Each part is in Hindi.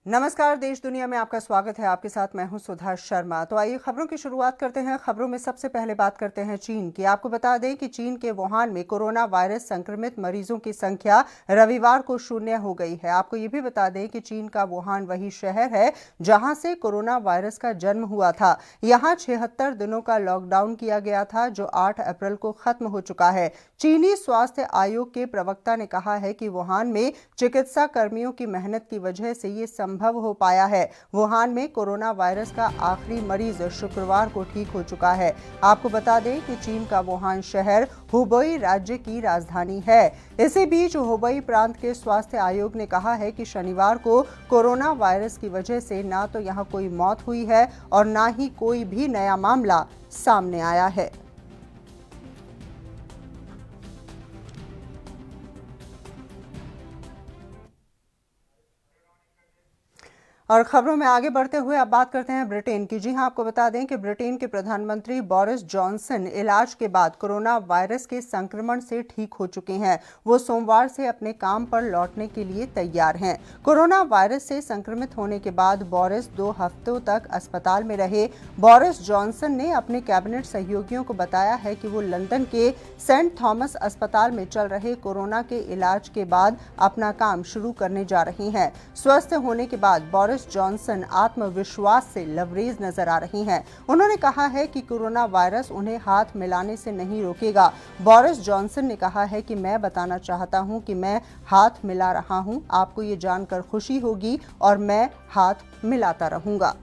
नमस्कार, देश दुनिया में आपका स्वागत है। आपके साथ मैं हूं सुधा शर्मा। तो आइए खबरों की शुरुआत करते हैं। खबरों में सबसे पहले बात करते हैं चीन की। आपको बता दें कि चीन के वुहान में कोरोना वायरस संक्रमित मरीजों की संख्या रविवार को 0 हो गई है। आपको ये भी बता दें कि चीन का वुहान वही शहर है जहां से कोरोना वायरस का जन्म हुआ था। यहाँ 76 दिनों का लॉकडाउन किया गया था, जो 8 अप्रैल को खत्म हो चुका है। चीनी स्वास्थ्य आयोग के प्रवक्ता ने कहा है कि वुहान में चिकित्सा कर्मियों की मेहनत की वजह से ये संभव हो पाया है। वुहान में कोरोना वायरस का आखिरी मरीज शुक्रवार को ठीक हो चुका है। आपको बता दें कि चीन का वुहान शहर हुबेई राज्य की राजधानी है। इसी बीच हुबेई प्रांत के स्वास्थ्य आयोग ने कहा है कि शनिवार को कोरोना वायरस की वजह से ना तो यहां कोई मौत हुई है और ना ही कोई भी नया मामला सामने आया है। और खबरों में आगे बढ़ते हुए अब बात करते हैं ब्रिटेन की। जी हां, आपको बता दें कि ब्रिटेन के प्रधानमंत्री बोरिस जॉनसन इलाज के बाद कोरोना वायरस के संक्रमण से ठीक हो चुके हैं। वो सोमवार से अपने काम पर लौटने के लिए तैयार हैं। कोरोना वायरस से संक्रमित होने के बाद बोरिस 2 हफ्तों तक अस्पताल में रहे। बोरिस जॉनसन ने अपने कैबिनेट सहयोगियों को बताया है कि वो लंदन के सेंट थॉमस अस्पताल में चल रहे कोरोना के इलाज के बाद अपना काम शुरू करने जा रहे हैं। स्वस्थ होने के बाद बोरिस जॉनसन आत्मविश्वास से लबरेज नजर आ रही हैं। उन्होंने कहा है कि कोरोना वायरस उन्हें हाथ मिलाने से नहीं रोकेगा। बोरिस जॉनसन ने कहा है कि मैं बताना चाहता हूं कि मैं हाथ मिला रहा हूं। आपको ये जानकर खुशी होगी और मैं हाथ मिलाता रहूंगा।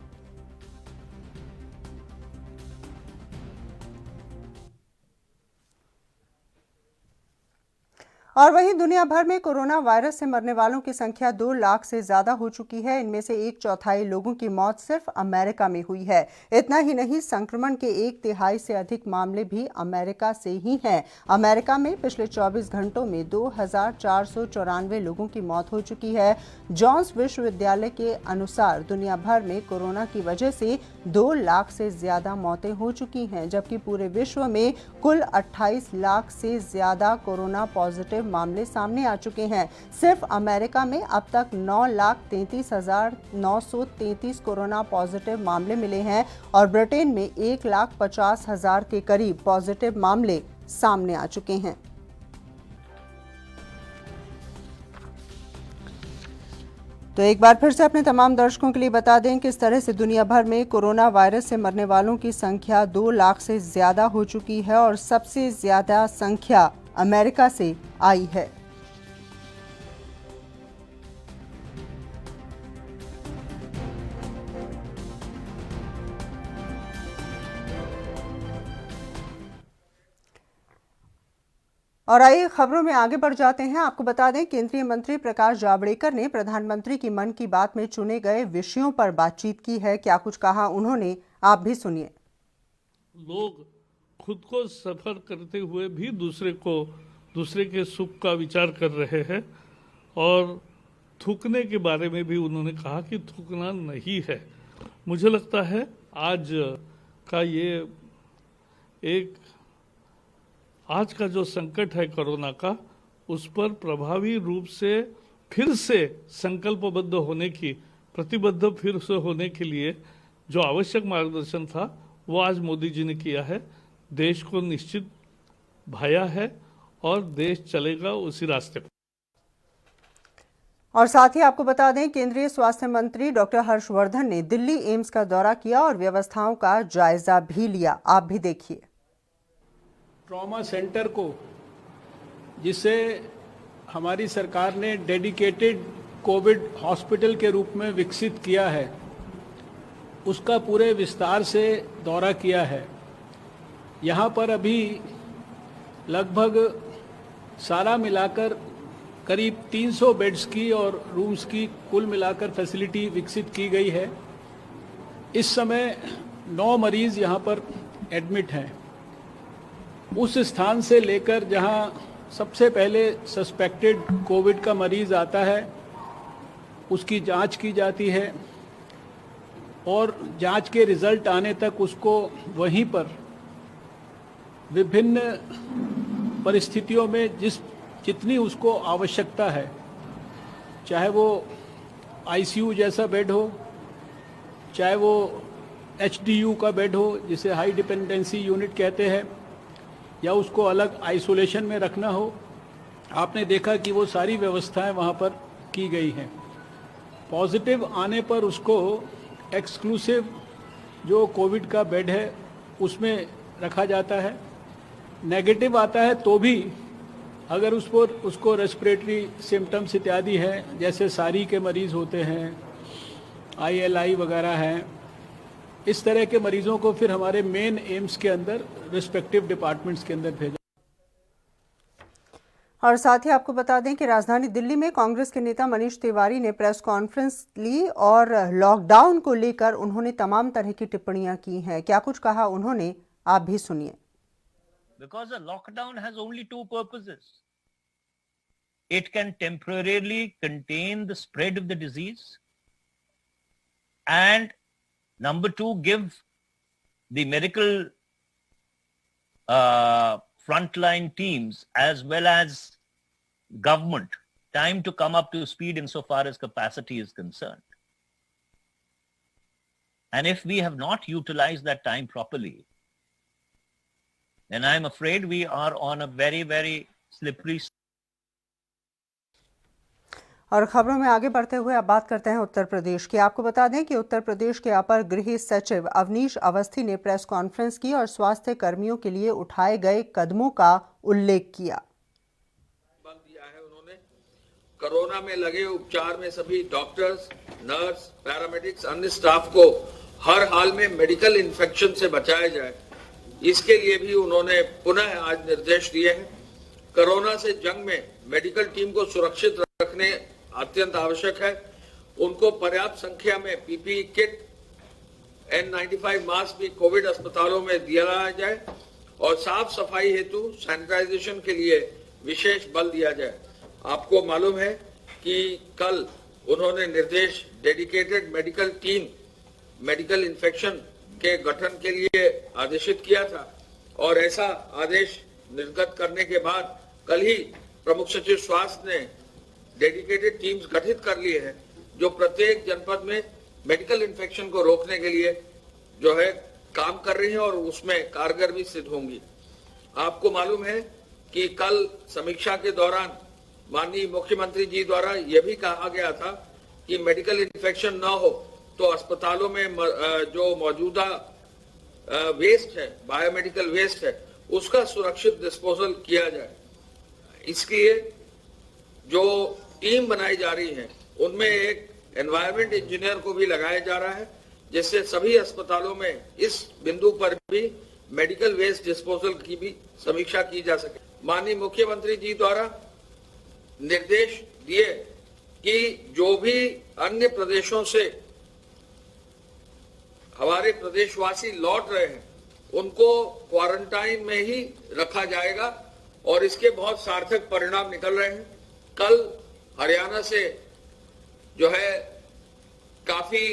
और वहीं दुनिया भर में कोरोना वायरस से मरने वालों की संख्या 2 लाख से ज्यादा हो चुकी है। इनमें से 1/4 लोगों की मौत सिर्फ अमेरिका में हुई है। इतना ही नहीं, संक्रमण के 1/3 से अधिक मामले भी अमेरिका से ही हैं। अमेरिका में पिछले 24 घंटों में 2494 लोगों की मौत हो चुकी है। जॉन्स विश्वविद्यालय के अनुसार दुनिया भर में कोरोना की वजह से 2 लाख से ज्यादा मौतें हो चुकी हैं, जबकि पूरे विश्व में कुल 28 लाख से ज्यादा कोरोना पॉजिटिव मामले सामने आ चुके हैं। सिर्फ अमेरिका में अब तक 9,33,933 कोरोना पॉजिटिव मामले मिले हैं और ब्रिटेन में 1,50,000 के करीब पॉजिटिव मामले सामने आ चुके हैं। तो एक बार फिर से अपने तमाम दर्शकों के लिए बता दें कि इस तरह से दुनिया भर में कोरोना वायरस से मरने वालों की संख्या 2 लाख से ज्यादा हो चुकी है और सबसे ज्यादा संख्या अमेरिका से आई है। और आइए खबरों में आगे बढ़ जाते हैं। आपको बता दें, केंद्रीय मंत्री प्रकाश जावड़ेकर ने प्रधानमंत्री की मन की बात में चुने गए विषयों पर बातचीत की है। क्या कुछ कहा उन्होंने, आप भी सुनिए। लोग खुद को सफर करते हुए भी दूसरे के सुख का विचार कर रहे हैं और थूकने के बारे में भी उन्होंने कहा कि थूकना नहीं है। मुझे लगता है आज का जो संकट है कोरोना का, उस पर प्रभावी रूप से फिर से संकल्पबद्ध होने की, प्रतिबद्ध फिर से होने के लिए जो आवश्यक मार्गदर्शन था वो आज मोदी जी ने किया है। देश को निश्चित भाया है और देश चलेगा उसी रास्ते पर। और साथ ही आपको बता दें, केंद्रीय स्वास्थ्य मंत्री डॉक्टर हर्षवर्धन ने दिल्ली एम्स का दौरा किया और व्यवस्थाओं का जायजा भी लिया। आप भी देखिए। ट्रॉमा सेंटर को, जिसे हमारी सरकार ने डेडिकेटेड कोविड हॉस्पिटल के रूप में विकसित किया है, उसका पूरे विस्तार से दौरा किया है। यहाँ पर अभी लगभग सारा मिलाकर करीब 300 बेड्स की और रूम्स की कुल मिलाकर फैसिलिटी विकसित की गई है। इस समय 9 मरीज यहाँ पर एडमिट हैं। उस स्थान से लेकर जहाँ सबसे पहले सस्पेक्टेड कोविड का मरीज आता है, उसकी जांच की जाती है और जांच के रिजल्ट आने तक उसको वहीं पर विभिन्न परिस्थितियों में जितनी उसको आवश्यकता है, चाहे वो आईसीयू जैसा बेड हो, चाहे वो एचडीयू का बेड हो जिसे हाई डिपेंडेंसी यूनिट कहते हैं, या उसको अलग आइसोलेशन में रखना हो, आपने देखा कि वो सारी व्यवस्थाएं वहाँ पर की गई हैं। पॉजिटिव आने पर उसको एक्सक्लूसिव जो कोविड का बेड है उसमें रखा जाता है। नेगेटिव आता है तो भी अगर उसको रेस्पिरेटरी सिम्टम्स इत्यादि हैं, जैसे सारी के मरीज़ होते हैं, ILI वगैरह हैं, इस तरह के मरीजों को फिर हमारे मेन एम्स के अंदर रिस्पेक्टिव डिपार्टमेंट्स के अंदर भेजा। और साथ ही आपको बता दें कि राजधानी दिल्ली में कांग्रेस के नेता मनीष तिवारी ने प्रेस कॉन्फ्रेंस ली और लॉकडाउन को लेकर उन्होंने तमाम तरह की टिप्पणियां की हैं। क्या कुछ कहा उन्होंने, आप भी सुनिए। Because a lockdown has only two purposes. It can temporarily contain the spread of the disease, and number two, give the medical frontline teams as well as government time to come up to speed insofar as capacity is concerned. And if we have not utilized that time properly, then I'm afraid we are on a very, very slippery. और खबरों में आगे बढ़ते हुए अब बात करते हैं उत्तर प्रदेश की। आपको बता दें कि उत्तर प्रदेश के अपर गृह सचिव अवनीश अवस्थी ने प्रेस कॉन्फ्रेंस की और स्वास्थ्य कर्मियों के लिए उठाए गए कदमों का उल्लेख किया। बल दिया है उन्होंने कोरोना में लगे उपचार में सभी डॉक्टर्स, नर्स, पैरामेडिक्स, अन्य स्टाफ को हर हाल में मेडिकल इन्फेक्शन से बचाया जाए, इसके लिए भी उन्होंने पुनः आज निर्देश दिए हैं। कोरोना से जंग में मेडिकल टीम को सुरक्षित रखने अत्यंत आवश्यक है। उनको पर्याप्त संख्या में पीपीई किट, N95 मास्क भी कोविड अस्पतालों में दिया जाए और साफ सफाई हेतु सैनिटाइजेशन के लिए विशेष बल दिया जाए। आपको मालूम है कि कल उन्होंने निर्देश dedicated medical team medical infection के गठन के लिए आदेशित किया था और ऐसा आदेश निर्गत करने के बाद कल ही प्रमुख सचिव स्वास्थ्य ने डेडिकेटेड टीम्स गठित कर लिए हैं जो प्रत्येक जनपद में मेडिकल इन्फेक्शन को रोकने के लिए जो है काम कर रही हैं और उसमें कारगर भी सिद्ध होंगी। आपको मालूम है कि कल समीक्षा के दौरान माननीय मुख्यमंत्री जी द्वारा यह भी कहा गया था कि मेडिकल इन्फेक्शन न हो तो अस्पतालों में जो मौजूदा वेस्ट है, बायोमेडिकल वेस्ट है, उसका सुरक्षित डिस्पोजल किया जाए। इसलिए जो टीम बनाई जा रही है उनमें एक एनवायरमेंट इंजीनियर को भी लगाया जा रहा है जिससे सभी अस्पतालों में इस बिंदु पर भी मेडिकल वेस्ट डिस्पोजल की भी समीक्षा की जा सके। माननीय मुख्यमंत्री जी द्वारा निर्देश दिए कि जो भी अन्य प्रदेशों से हमारे प्रदेशवासी लौट रहे हैं उनको क्वारंटाइन में ही रखा जाएगा और इसके बहुत सार्थक परिणाम निकल रहे हैं। कल हरियाणा से जो है काफी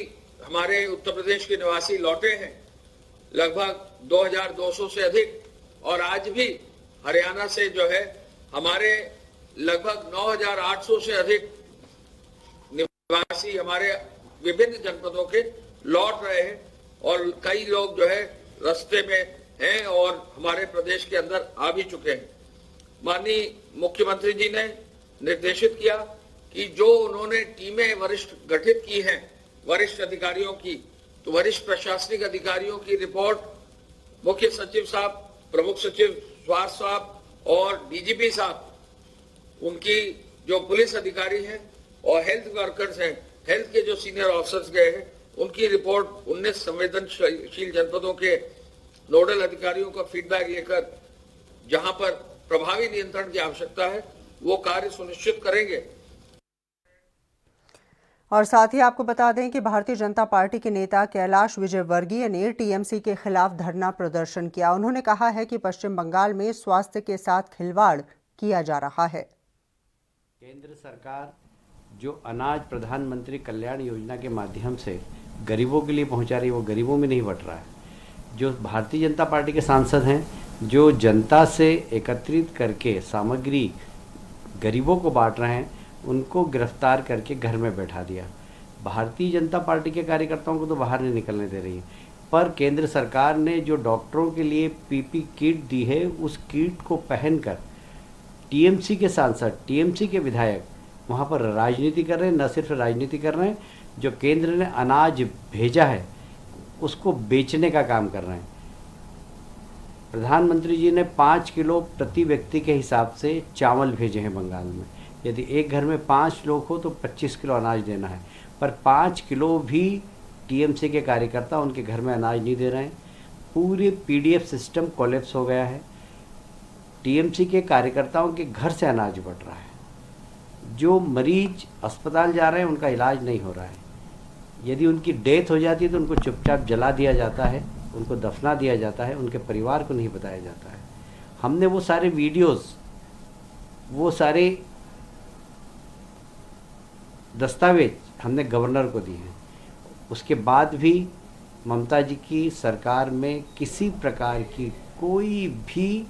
हमारे उत्तर प्रदेश के निवासी लौटे हैं, लगभग 2200 से अधिक, और आज भी हरियाणा से जो है हमारे लगभग 9800 से अधिक निवासी हमारे विभिन्न जनपदों के लौट रहे हैं और कई लोग जो है रास्ते में हैं और हमारे प्रदेश के अंदर आ भी चुके हैं। माननीय मुख्यमंत्री जी ने निर्देशित किया कि जो उन्होंने टीमें वरिष्ठ गठित की हैं वरिष्ठ अधिकारियों की, तो वरिष्ठ प्रशासनिक अधिकारियों की रिपोर्ट मुख्य सचिव साहब, प्रमुख सचिव स्वास्थ्य साहब और डीजीपी साहब, उनकी जो पुलिस अधिकारी हैं और हेल्थ वर्कर्स हैं, हेल्थ के जो सीनियर ऑफिसर्स गए हैं, उनकी रिपोर्ट 19 संवेदनशील जनपदों के नोडल अधिकारियों का फीडबैक लेकर जहां पर प्रभावी नियंत्रण की आवश्यकता है वो कार्य सुनिश्चित करेंगे। और साथ ही आपको बता दें कि भारतीय जनता पार्टी के नेता कैलाश विजयवर्गीय ने टीएमसी के खिलाफ धरना प्रदर्शन किया। उन्होंने कहा है कि पश्चिम बंगाल में स्वास्थ्य के साथ खिलवाड़ किया जा रहा है। केंद्र सरकार जो अनाज प्रधानमंत्री कल्याण योजना के माध्यम से गरीबों के लिए पहुंचा रही है वो गरीबों में नहीं बंट रहा है। जो भारतीय जनता पार्टी के सांसद हैं जो जनता से एकत्रित करके सामग्री गरीबों को बांट रहे हैं उनको गिरफ्तार करके घर में बैठा दिया। भारतीय जनता पार्टी के कार्यकर्ताओं को तो बाहर नहीं निकलने दे रही है, पर केंद्र सरकार ने जो डॉक्टरों के लिए पीपी किट दी है, उस किट को पहनकर टीएमसी के सांसद, टीएमसी के विधायक वहाँ पर राजनीति कर रहे हैं। न सिर्फ राजनीति कर रहे हैं, जो केंद्र ने अनाज भेजा है उसको बेचने का काम कर रहे हैं। प्रधानमंत्री जी ने 5 किलो प्रति व्यक्ति के हिसाब से चावल भेजे हैं बंगाल में। यदि एक घर में 5 लोग हो तो 25 किलो अनाज देना है, पर 5 किलो भी टीएमसी के कार्यकर्ता उनके घर में अनाज नहीं दे रहे हैं। पूरे पीडीएफ सिस्टम कोलैप्स हो गया है। टीएमसी के कार्यकर्ताओं के घर से अनाज बट रहा है। जो मरीज अस्पताल जा रहे हैं उनका इलाज नहीं हो रहा है। यदि उनकी डेथ हो जाती है तो उनको चुपचाप जला दिया जाता है, उनको दफना दिया जाता है, उनके परिवार को नहीं बताया जाता है। हमने वो सारे वीडियोस, वो सारे दस्तावेज हमने गवर्नर को दिए हैं। उसके बाद भी ममता जी की सरकार में किसी प्रकार की कोई भी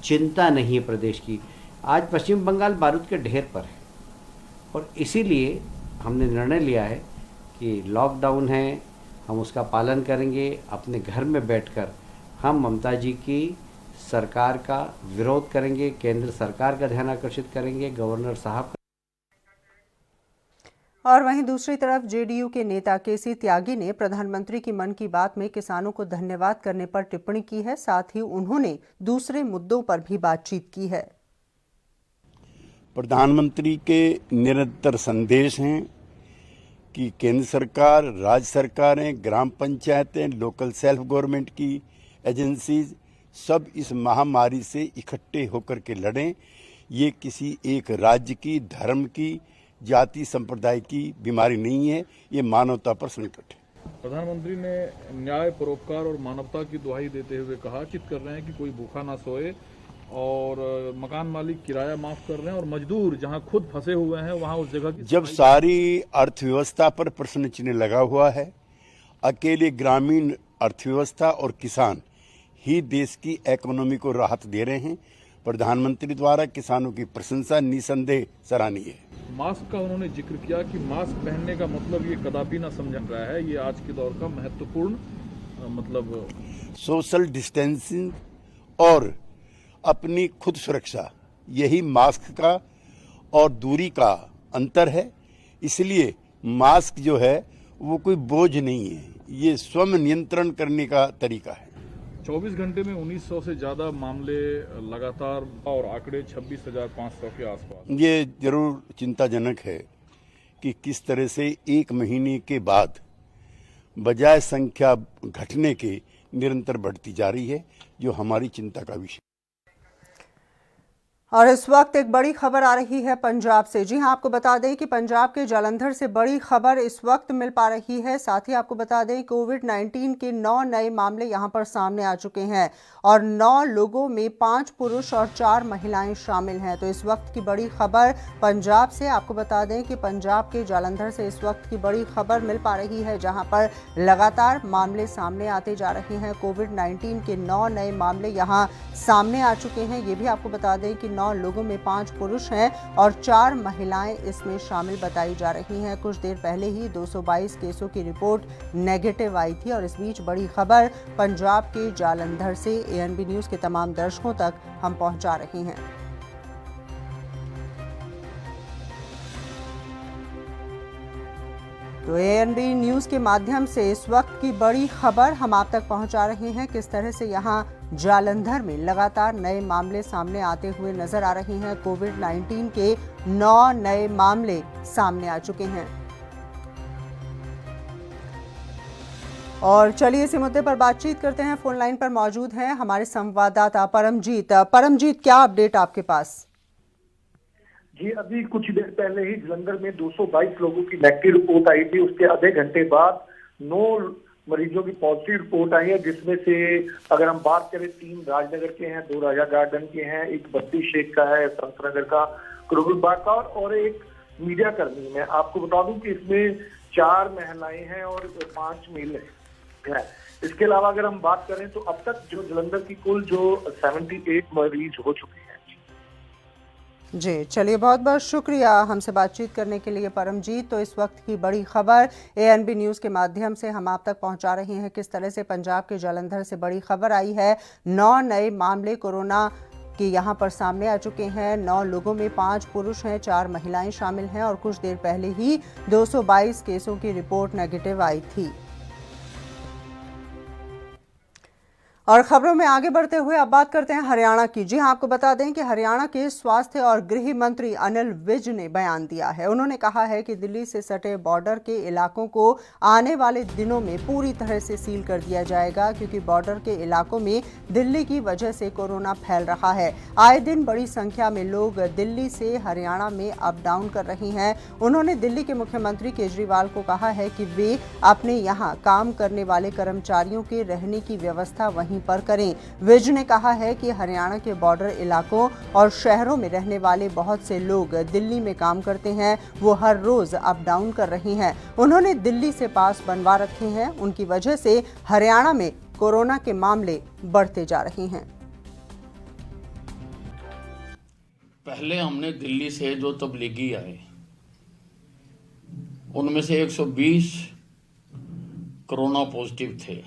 चिंता नहीं है प्रदेश की। आज पश्चिम बंगाल बारूद के ढेर पर है और इसीलिए हमने निर्णय लिया है कि लॉकडाउन है, हम उसका पालन करेंगे। अपने घर में बैठकर हम ममता जी की सरकार का विरोध करेंगे, केंद्र सरकार का ध्यान आकर्षित करेंगे, गवर्नर साहब का। और वहीं दूसरी तरफ जेडीयू के नेता केसी त्यागी ने प्रधानमंत्री की मन की बात में किसानों को धन्यवाद करने पर टिप्पणी की है। साथ ही उन्होंने दूसरे मुद्दों पर भी बातचीत की है। प्रधानमंत्री के निरंतर संदेश हैं कि केंद्र सरकार, राज्य सरकारें, ग्राम पंचायतें, लोकल सेल्फ गवर्नमेंट की एजेंसीज सब इस महामारी से इकट्ठे होकर के लड़ें। ये किसी एक राज्य की, धर्म की, जाति संप्रदाय की बीमारी नहीं है, ये मानवता पर संकट है। प्रधानमंत्री ने न्याय, परोपकार और मानवता की दुहाई देते हुए कहा चित कर रहे हैं कि कोई भूखा ना सोए, और मकान मालिक किराया माफ कर रहे हैं, और मजदूर जहां खुद फंसे हुए हैं वहां उस जगह की जब सारी अर्थव्यवस्था पर प्रश्न चिन्ह लगा हुआ है, अकेले ग्रामीण अर्थव्यवस्था और किसान ही देश की इकोनॉमी को राहत दे रहे हैं। प्रधानमंत्री द्वारा किसानों की प्रशंसा निसंदेह सराहनीय है। मास्क का उन्होंने जिक्र किया कि मास्क पहनने का मतलब ये कदापि ना समझा रहा है, ये आज के दौर का महत्वपूर्ण मतलब सोशल डिस्टेंसिंग और अपनी खुद सुरक्षा, यही मास्क का और दूरी का अंतर है। इसलिए मास्क जो है वो कोई बोझ नहीं है, ये स्वयं नियंत्रण करने का तरीका है। 24 घंटे में 1900 से ज्यादा मामले लगातार और आंकड़े 26,500 के आसपास। ये जरूर चिंताजनक है कि किस तरह से एक महीने के बाद बजाय संख्या घटने के निरंतर बढ़ती जा रही है, जो हमारी चिंता का विषय। और इस वक्त एक बड़ी खबर आ रही है पंजाब से। जी हां, आपको बता दें कि पंजाब के जालंधर से बड़ी खबर इस वक्त मिल पा रही है। साथ ही आपको बता दें कोविड-19 के 9 नए मामले यहां पर सामने आ चुके हैं और 9 लोगों में 5 पुरुष और 4 महिलाएं शामिल हैं। तो इस वक्त की बड़ी खबर पंजाब से, आपको बता दें कि पंजाब के जालंधर से इस वक्त की बड़ी खबर मिल पा रही है, जहां पर लगातार मामले सामने आते जा रहे हैं। कोविड-19 के 9 नए मामले यहां सामने आ चुके हैं। ये भी आपको बता दें कि 9 लोगों में 5 पुरुष हैं और 4 महिलाएं इसमें शामिल बताई जा रही हैं। कुछ देर पहले ही 222 केसों की रिपोर्ट नेगेटिव आई थी। और इस बीच बड़ी खबर पंजाब के जालंधर से एएनबी न्यूज़ के तमाम दर्शकों तक हम पहुंचा रहे हैं। तो एएनबी न्यूज़ के माध्यम से इस वक्त की बड़ी खबर हम आप तक पहुंचा रहे हैं। किस तरह से यहां जालंधर में लगातार नए मामले सामने आते हुए नजर आ रहे हैं। कोविड-19 के 9 नए मामले सामने आ चुके हैं। और चलिए इसी मुद्दे पर बातचीत करते हैं। फोन लाइन पर मौजूद हैं हमारे संवाददाता परमजीत। परमजीत, क्या अपडेट आपके पास? जी, अभी कुछ देर पहले ही जलंधर में 222 लोगों की नेगेटिव रिपोर्ट आई थी। उसके आधे घंटे बाद 9 मरीजों की पॉजिटिव रिपोर्ट आई है, जिसमें से अगर हम बात करें 3 राजनगर के हैं, 2 राजा गार्डन के हैं, एक बत्ती शेख का है, संतनगर का, करोल बाग का और एक मीडिया कर्मी। मैं आपको बता दूं कि इसमें 4 महिलाएं हैं और 5 मेल हैं। इसके अलावा अगर हम बात करें तो अब तक जो जलंधर की कुल जो 78 मरीज हो चुके हैं। जी चलिए, बहुत बहुत शुक्रिया हमसे बातचीत करने के लिए परमजीत। तो इस वक्त की बड़ी खबर ANB न्यूज़ के माध्यम से हम आप तक पहुंचा रहे हैं। किस तरह से पंजाब के जालंधर से बड़ी खबर आई है। 9 नए मामले कोरोना के यहां पर सामने आ चुके हैं। 9 लोगों में 5 पुरुष हैं, 4 महिलाएं शामिल हैं और कुछ देर पहले ही 222 केसों की रिपोर्ट नेगेटिव आई थी। और खबरों में आगे बढ़ते हुए अब बात करते हैं हरियाणा की। जी हां, आपको बता दें कि हरियाणा के स्वास्थ्य और गृह मंत्री अनिल विज ने बयान दिया है। उन्होंने कहा है कि दिल्ली से सटे बॉर्डर के इलाकों को आने वाले दिनों में पूरी तरह से सील कर दिया जाएगा, क्योंकि बॉर्डर के इलाकों में दिल्ली की वजह से कोरोना फैल रहा है। आए दिन बड़ी संख्या में लोग दिल्ली से हरियाणा में अप डाउन कर रहे हैं। उन्होंने दिल्ली के मुख्यमंत्री केजरीवाल को कहा है कि वे अपने यहाँ काम करने वाले कर्मचारियों के रहने की व्यवस्था वहीं पर करें। विज ने कहा है कि हरियाणा के बॉर्डर इलाकों और शहरों में रहने वाले बहुत से लोग दिल्ली में काम करते हैं, वो हर रोज अप डाउन कर रहे हैं। उन्होंने दिल्ली से पास बनवा रखे हैं, उनकी वजह से हरियाणा में कोरोना के मामले बढ़ते जा रहे हैं। पहले हमने दिल्ली से जो तबलीगी आए उनमें से 120 कोरोना पॉजिटिव थे,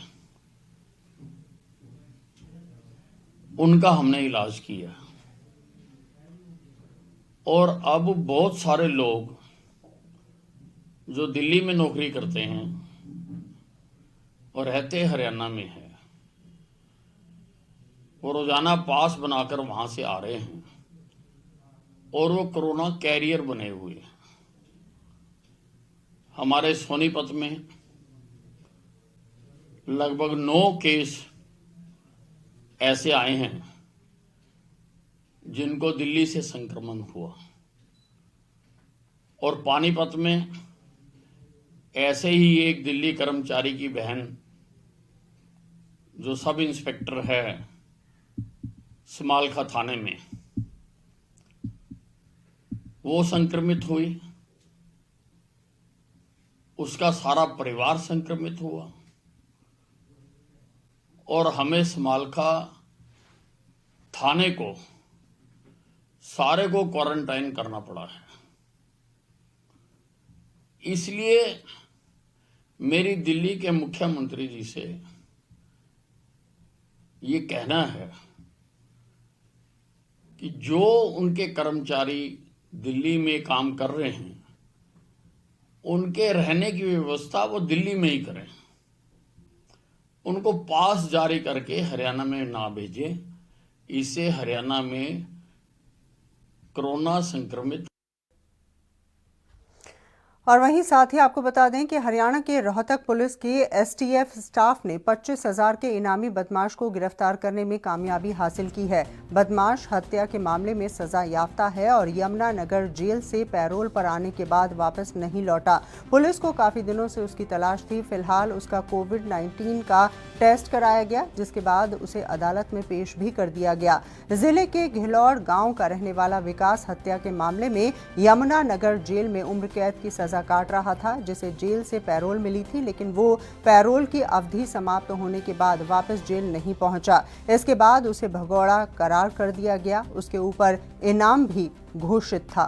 उनका हमने इलाज किया। और अब बहुत सारे लोग जो दिल्ली में नौकरी करते हैं और रहते हरियाणा में हैं, वो रोजाना पास बनाकर वहां से आ रहे हैं और वो कोरोना कैरियर बने हुए हैं। हमारे सोनीपत में लगभग 9 केस ऐसे आए हैं जिनको दिल्ली से संक्रमण हुआ, और पानीपत में ऐसे ही एक दिल्ली कर्मचारी की बहन जो सब इंस्पेक्टर है समालखा थाने में, वो संक्रमित हुई, उसका सारा परिवार संक्रमित हुआ और हमें समालखा थाने को सारे को क्वारंटाइन करना पड़ा है। इसलिए मेरी दिल्ली के मुख्यमंत्री जी से ये कहना है कि जो उनके कर्मचारी दिल्ली में काम कर रहे हैं, उनके रहने की व्यवस्था वो दिल्ली में ही करें, उनको पास जारी करके हरियाणा में ना भेजें। इससे हरियाणा में कोरोना संक्रमित। और वहीं साथ ही आपको बता दें कि हरियाणा के रोहतक पुलिस के STF स्टाफ ने 25,000 के इनामी बदमाश को गिरफ्तार करने में कामयाबी हासिल की है। बदमाश हत्या के मामले में सजा याफ्ता है और यमुनानगर जेल से पैरोल पर आने के बाद वापस नहीं लौटा। पुलिस को काफी दिनों से उसकी तलाश थी। फिलहाल उसका कोविड-19 का टेस्ट कराया गया, जिसके बाद उसे अदालत में पेश भी कर दिया गया। जिले के घिलौड़ गाँव का रहने वाला विकास हत्या के मामले में यमुनानगर जेल में उम्र कैद की सजा काट रहा था, जिसे जेल से पैरोल मिली थी, लेकिन वो पैरोल की अवधि समाप्त होने के बाद वापस जेल नहीं पहुंचा। इसके बाद उसे भगौड़ा करार कर दिया गया। उसके ऊपर इनाम भी घोषित था।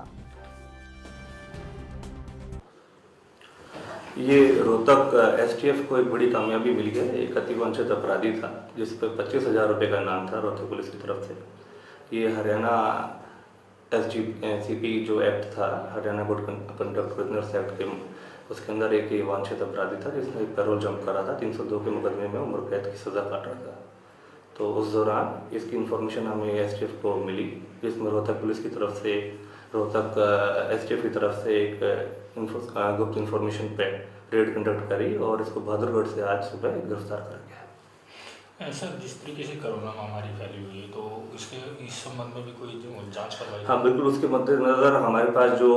ये रोहतक STF को एक बड़ी कामयाबी मिल गई। एक अतिवांछित अपराधी था जिस पर 25,000 रुपये का इनाम था रोहतक पुलिस की तरफ से। ये हरियाणा SGCP जो एक्ट था, Haryana good conduct prisoners act के, उसके अंदर एक वांछित अपराधी था जिसने एक पैरोल जंप करा था। 302 के मुकदमे में उम्र कैद की सजा काट रहा था। तो उस दौरान इसकी इन्फॉर्मेशन हमें STF को मिली, जिसमें रोहतक पुलिस की तरफ से, रोहतक STF की तरफ से एक गुप्त इन्फॉर्मेशन पे रेड कंडक्ट करी और इसको बहादुरगढ़ से आज सुबह गिरफ्तार करा गया। सर, जिस तरीके से कोरोना महामारी फैली हुई है, तो इसके इस संबंध में भी कोई जांच करवाई? हाँ बिल्कुल, उसके मद्देनजर हमारे पास जो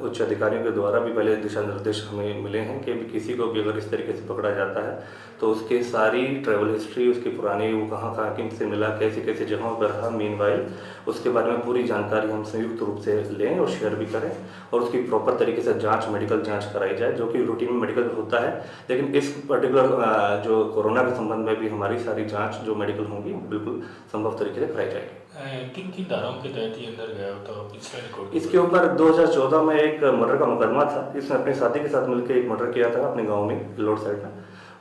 उच्च अधिकारियों के द्वारा भी पहले दिशा निर्देश हमें मिले हैं कि किसी को भी अगर इस तरीके से पकड़ा जाता है तो उसकी सारी ट्रैवल हिस्ट्री, उसकी पुरानी वो कहाँ कहाँ किन से मिला, कैसी कैसी जगहों पर रहा, मीनवाइल उसके बारे में पूरी जानकारी हम संयुक्त रूप से लें और शेयर भी करें और उसकी प्रॉपर तरीके से जांच, मेडिकल जांच कराई जाए, जो कि रूटीन में मेडिकल होता है। लेकिन इस पर्टिकुलर जो कोरोना के संबंध में भी हमारी सारी जांच जो मेडिकल होंगी बिल्कुल संभव तरीके से कराई जाएगी। किन किन धाराओं के तहत ये अंदर गया तो पिछले रिकॉर्ड इसके ऊपर 2014 में एक मर्डर का मुकदमा था। इसने अपने साथी के साथ मिलकर एक मर्डर किया था अपने गांव में लोड साइड में,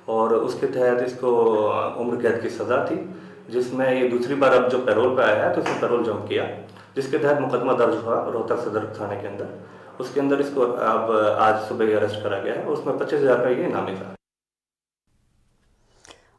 और उसके तहत इसको उम्र कैद की सजा थी, जिसमें ये दूसरी बार अब जो पैरोल पे आया है तो इसने पैरोल जंप किया, जिसके तहत मुकदमा दर्ज हुआ रोहतक सदर थाने के अंदर। उसके अंदर इसको अब आज सुबह अरेस्ट करा गया है, उसमें 25,000 का ये इनामी था।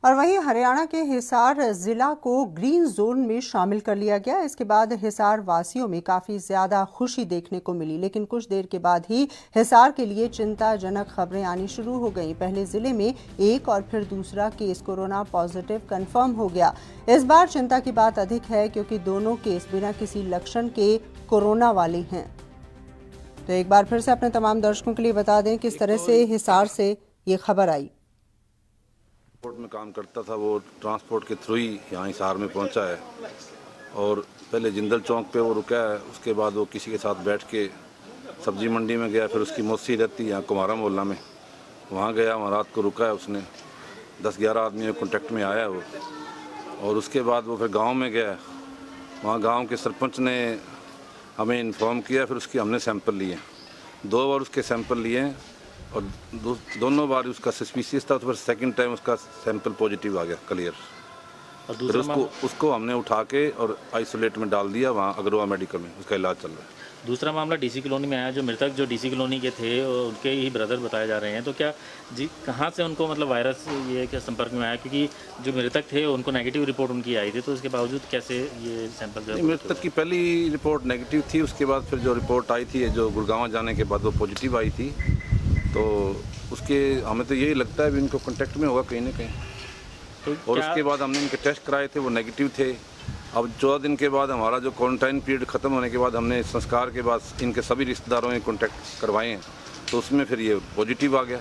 और वहीं हरियाणा के हिसार जिला को ग्रीन जोन में शामिल कर लिया गया। इसके बाद हिसार वासियों में काफ़ी ज़्यादा खुशी देखने को मिली, लेकिन कुछ देर के बाद ही हिसार के लिए चिंताजनक खबरें आनी शुरू हो गईं। पहले ज़िले में एक और फिर दूसरा केस कोरोना पॉजिटिव कंफर्म हो गया। इस बार चिंता की बात अधिक है क्योंकि दोनों केस बिना किसी लक्षण के कोरोना वाले हैं। तो एक बार फिर से अपने तमाम दर्शकों के लिए बता दें किस तरह से हिसार से ये खबर आई। ट्रांसपोर्ट में काम करता था, वो ट्रांसपोर्ट के थ्रू ही यहाँ हिसार में पहुँचा है, और पहले जिंदल चौक पे वो रुका है, उसके बाद वो किसी के साथ बैठ के सब्जी मंडी में गया, फिर उसकी मौसी रहती है यहाँ कुमारा मोहल्ला में, वहाँ गया, वहाँ रात को रुका है। उसने 10-11 आदमी कॉन्टेक्ट में आया वो, और उसके बाद वो फिर गाँव में गया, वहाँ गाँव के सरपंच ने हमें इन्फॉर्म किया, फिर उसकी हमने सैंपल लिए, 2 बार उसके सैंपल लिए और दोनों बार उसका सस्पिशियस था, तो फिर सेकंड टाइम उसका सैंपल पॉजिटिव आ गया क्लियर, और फिर उसको हमने उठा के और आइसोलेट में डाल दिया, वहाँ अग्रवा मेडिकल में उसका इलाज चल रहा है। दूसरा मामला डीसी कॉलोनी में आया, जो मृतक जो डीसी कॉलोनी के थे उनके ही ब्रदर बताए जा रहे हैं, तो क्या जी कहाँ से उनको मतलब वायरस ये क्या संपर्क में आया, क्योंकि जो मृतक थे उनको नेगेटिव रिपोर्ट उनकी आई थी, तो उसके बावजूद कैसे ये सैंपल? मृतक की पहली रिपोर्ट नेगेटिव थी, उसके बाद फिर जो रिपोर्ट आई थी जो गुड़गांव जाने के बाद वो पॉजिटिव आई थी, तो उसके हमें तो यही लगता है भी इनको कांटेक्ट में होगा कहीं ना कहीं, तो और उसके बाद हमने इनके टेस्ट कराए थे, वो नेगेटिव थे। अब 14 दिन के बाद हमारा जो क्वारंटाइन पीरियड ख़त्म होने के बाद हमने संस्कार के बाद इनके सभी रिश्तेदारों ने कांटेक्ट करवाए हैं, तो उसमें फिर ये पॉजिटिव आ गया।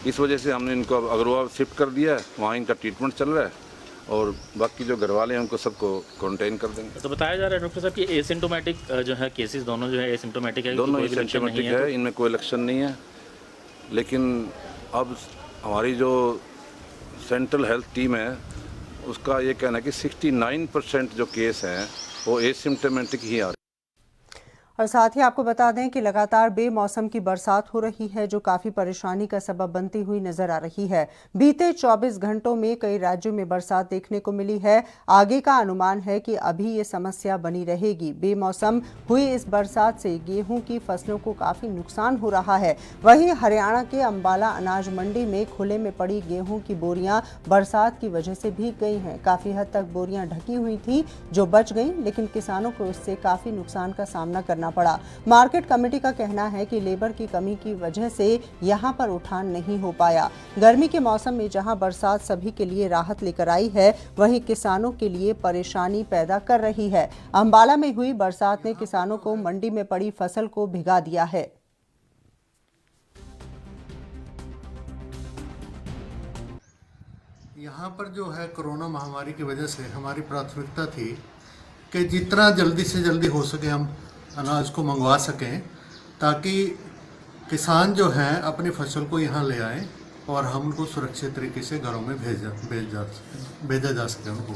इस वजह से हमने इनको अब अग्रवाल शिफ्ट कर दिया है, वहाँ इनका ट्रीटमेंट चल रहा है, और बाकी जो घर वाले हैं उनको सबको क्वारंटाइन कर देंगे। तो बताया जा रहा है डॉक्टर साहब कि एसिम्टोमेटिक जो है केसेस दोनों जो है एसिम्टोमेटिक है, दोनों एसिम्टोमेटिक है, इनमें कोई लक्षण नहीं है, लेकिन अब हमारी जो सेंट्रल हेल्थ टीम है उसका ये कहना है कि 69% जो केस हैं वो एसिम्टोमेटिक ही आ रहे हैं। और साथ ही आपको बता दें कि लगातार बेमौसम की बरसात हो रही है, जो काफ़ी परेशानी का सबब बनती हुई नजर आ रही है। बीते 24 घंटों में कई राज्यों में बरसात देखने को मिली है। आगे का अनुमान है कि अभी ये समस्या बनी रहेगी। बेमौसम हुई इस बरसात से गेहूं की फसलों को काफ़ी नुकसान हो रहा है। वहीं हरियाणा के अंबाला अनाज मंडी में खुले में पड़ी गेहूं की बोरियां बरसात की वजह से भीग गई हैं। काफ़ी हद तक बोरियां ढकी हुई थी जो बच गई, लेकिन किसानों को इससे काफ़ी नुकसान का सामना करना पड़ा। मार्केट कमेटी का कहना है कि लेबर की कमी की वजह से यहां पर उठान नहीं हो पाया। गर्मी के मौसम में जहां बरसात सभी के लिए राहत लेकर आई है, वहीं किसानों के लिए परेशानी पैदा कर रही है। अंबाला में हुई बरसात ने किसानों को मंडी में पड़ी फसल को भिगा दिया है। यहाँ पर जो है कोरोना महामारी की वजह से हमारी प्राथमिकता थी कि जितना जल्दी से जल्दी हो सके हम अनाज को मंगवा सकें, ताकि किसान जो हैं अपनी फसल को यहाँ ले आएँ और हम उनको सुरक्षित तरीके से घरों में भेजा जा सके उनको।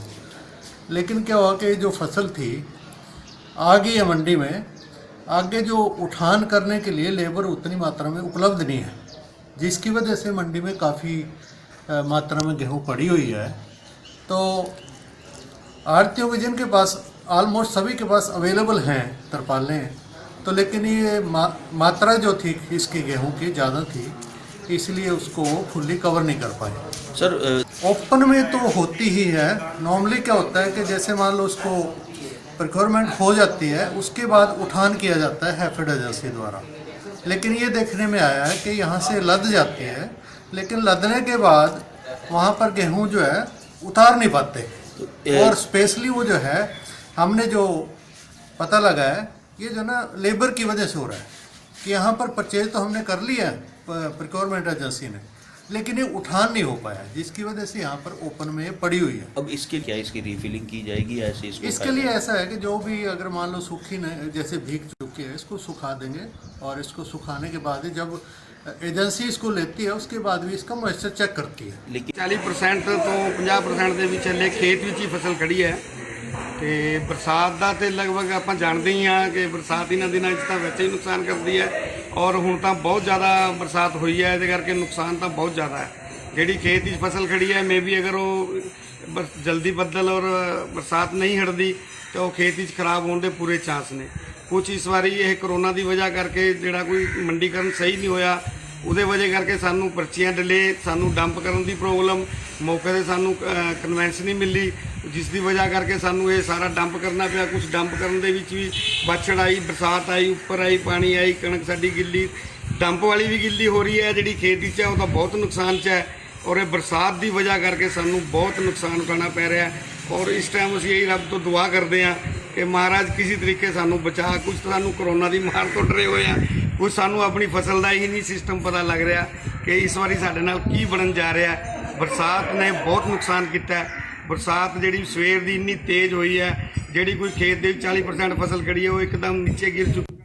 लेकिन क्या हुआ कि जो फसल थी आ गई है मंडी में, आगे जो उठान करने के लिए लेबर उतनी मात्रा में उपलब्ध नहीं है, जिसकी वजह से मंडी में काफ़ी मात्रा में गेहूँ पड़ी हुई है। तो आढ़तियों के जिनके पास ऑलमोस्ट सभी के पास अवेलेबल हैं तरपालें, तो लेकिन ये मात्रा जो थी इसकी गेहूं की ज़्यादा थी, इसलिए उसको फुल्ली कवर नहीं कर पाए। सर ओपन में तो होती ही है। नॉर्मली क्या होता है कि जैसे मान लो उसको प्रिक्योरमेंट हो जाती है, उसके बाद उठान किया जाता है हैफेड एजेंसी द्वारा। लेकिन ये देखने में आया है कि यहाँ से लद जाती है, लेकिन लदने के बाद वहाँ पर गेहूँ जो है उतार नहीं पाते। और स्पेशली वो जो है हमने जो पता लगा है, ये जो ना लेबर की वजह से हो रहा है कि यहाँ पर परचेज तो हमने कर लिया है प्रिक्योरमेंट एजेंसी ने, लेकिन ये उठान नहीं हो पाया, जिसकी वजह से यहाँ पर ओपन में ये पड़ी हुई है। अब इसके क्या इसकी रिफिलिंग की जाएगी ऐसे? इसके लिए ऐसा है कि जो भी अगर मान लो सूखी जैसे भीग चुकी है, इसको सुखा देंगे, और इसको सुखाने के बाद ही जब एजेंसी इसको लेती है उसके बाद भी इसका मॉइस्चर चेक करती है। लेकिन 40% तो 50% ਦੇ ਵਿੱਚ ਹਲੇ ਖੇਤ ਵਿੱਚ ਹੀ ਫਸਲ ਖੜੀ ਹੈ। ਤੇ ਬਰਸਾਤ ਦਾ ਤੇ ਲਗਭਗ ਆਪਾਂ ਜਾਣਦੇ ਹੀ ਆ ਕਿ ਬਰਸਾਤ ਇਹਨਾਂ ਦਿਨਾਂ 'ਚ ਤਾਂ ਵੈਸੇ ਹੀ ਨੁਕਸਾਨ ਕਰਦੀ ਹੈ ਔਰ ਹੁਣ ਤਾਂ ਬਹੁਤ ਜ਼ਿਆਦਾ ਬਰਸਾਤ ਹੋਈ ਹੈ, ਇਹਦੇ ਕਰਕੇ ਨੁਕਸਾਨ ਤਾਂ ਬਹੁਤ ਜ਼ਿਆਦਾ ਹੈ। ਜਿਹੜੀ ਖੇਤ 'ਚ ਫਸਲ ਖੜੀ ਹੈ ਮੇ ਵੀ ਅਗਰ ਉਹ ਜਲਦੀ ਬੱਦਲ ਔਰ ਬਰਸਾਤ ਨਹੀਂ ਹਟਦੀ ਤਾਂ ਉਹ ਖੇਤ 'ਚ ਖਰਾਬ ਹੋਣ ਦੇ ਪੂਰੇ ਚਾਂਸ ਨੇ। ਕੁਝ ਇਸ ਵਾਰੀ ਇਹ ਕਰੋਨਾ ਦੀ ਵਜ੍ਹਾ ਕਰਕੇ ਜਿਹੜਾ ਕੋਈ ਮੰਡੀਕਰਨ ਸਹੀ ਨਹੀਂ ਹੋਇਆ, ਉਹਦੇ ਵਜ੍ਹਾ ਕਰਕੇ ਸਾਨੂੰ ਪਰਚੀਆਂ ਡਿਲੇ, ਸਾਨੂੰ ਡੰਪ ਕਰਨ ਦੀ ਪ੍ਰੋਬਲਮ, ਮੌਕੇ 'ਤੇ ਸਾਨੂੰ ਕਨਵੈਂਸ ਨਹੀਂ ਮਿਲੀ, ਜਿਸ ਦੀ ਵਜ੍ਹਾ ਕਰਕੇ ਸਾਨੂੰ ਇਹ ਸਾਰਾ ਡੰਪ ਕਰਨਾ ਪਿਆ। ਕੁਝ ਡੰਪ ਕਰਨ ਦੇ ਵਿੱਚ ਵੀ ਬਾਛੜ ਆਈ, ਬਰਸਾਤ ਆਈ, ਉੱਪਰ ਆਈ, ਪਾਣੀ ਆਈ, ਕਣਕ ਸਾਡੀ ਗਿੱਲੀ, ਡੰਪ ਵਾਲੀ ਵੀ ਗਿੱਲੀ ਹੋ ਰਹੀ ਹੈ। ਜਿਹੜੀ ਖੇਤ 'ਚ ਹੈ ਉਹ ਤਾਂ ਬਹੁਤ ਨੁਕਸਾਨ 'ਚ ਹੈ ਔਰ ਇਹ ਬਰਸਾਤ ਦੀ ਵਜ੍ਹਾ ਕਰਕੇ ਸਾਨੂੰ ਬਹੁਤ ਨੁਕਸਾਨ ਉਠਾਉਣਾ ਪੈ ਰਿਹਾ ਔਰ ਇਸ ਟਾਈਮ ਅਸੀਂ ਇਹੀ ਰੱਬ ਤੋਂ ਦੁਆ ਕਰਦੇ ਹਾਂ ਕਿ ਮਹਾਰਾਜ ਕਿਸੇ ਤਰੀਕੇ ਸਾਨੂੰ ਬਚਾ। ਕੁਝ ਸਾਨੂੰ ਕਰੋਨਾ ਦੀ ਮਾਰ ਤੋਂ ਡਰੇ ਹੋਏ ਆ, ਕੁਝ ਸਾਨੂੰ ਆਪਣੀ ਫਸਲ ਦਾ ਹੀ ਨਹੀਂ ਸਿਸਟਮ ਪਤਾ ਲੱਗ ਰਿਹਾ ਕਿ ਇਸ ਵਾਰੀ ਸਾਡੇ ਨਾਲ ਕੀ ਬਣਨ ਜਾ ਰਿਹਾ। ਬਰਸਾਤ ਨੇ ਬਹੁਤ ਨੁਕਸਾਨ ਕੀਤਾ। ਬਰਸਾਤ ਜਿਹੜੀ ਸਵੇਰ ਦੀ ਇੰਨੀ ਤੇਜ਼ ਹੋਈ ਹੈ, ਜਿਹੜੀ ਕੋਈ ਖੇਤ ਦੇ 40% फसल खड़ी है वो एकदम नीचे गिर चुकी।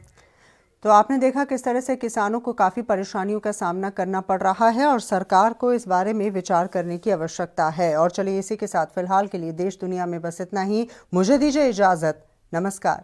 तो आपने देखा किस तरह से किसानों को काफ़ी परेशानियों का सामना करना पड़ रहा है और सरकार को इस बारे में विचार करने की आवश्यकता है। और चलिए इसी के साथ फिलहाल के लिए देश दुनिया में बस इतना ही। मुझे दीजिए इजाज़त। नमस्कार।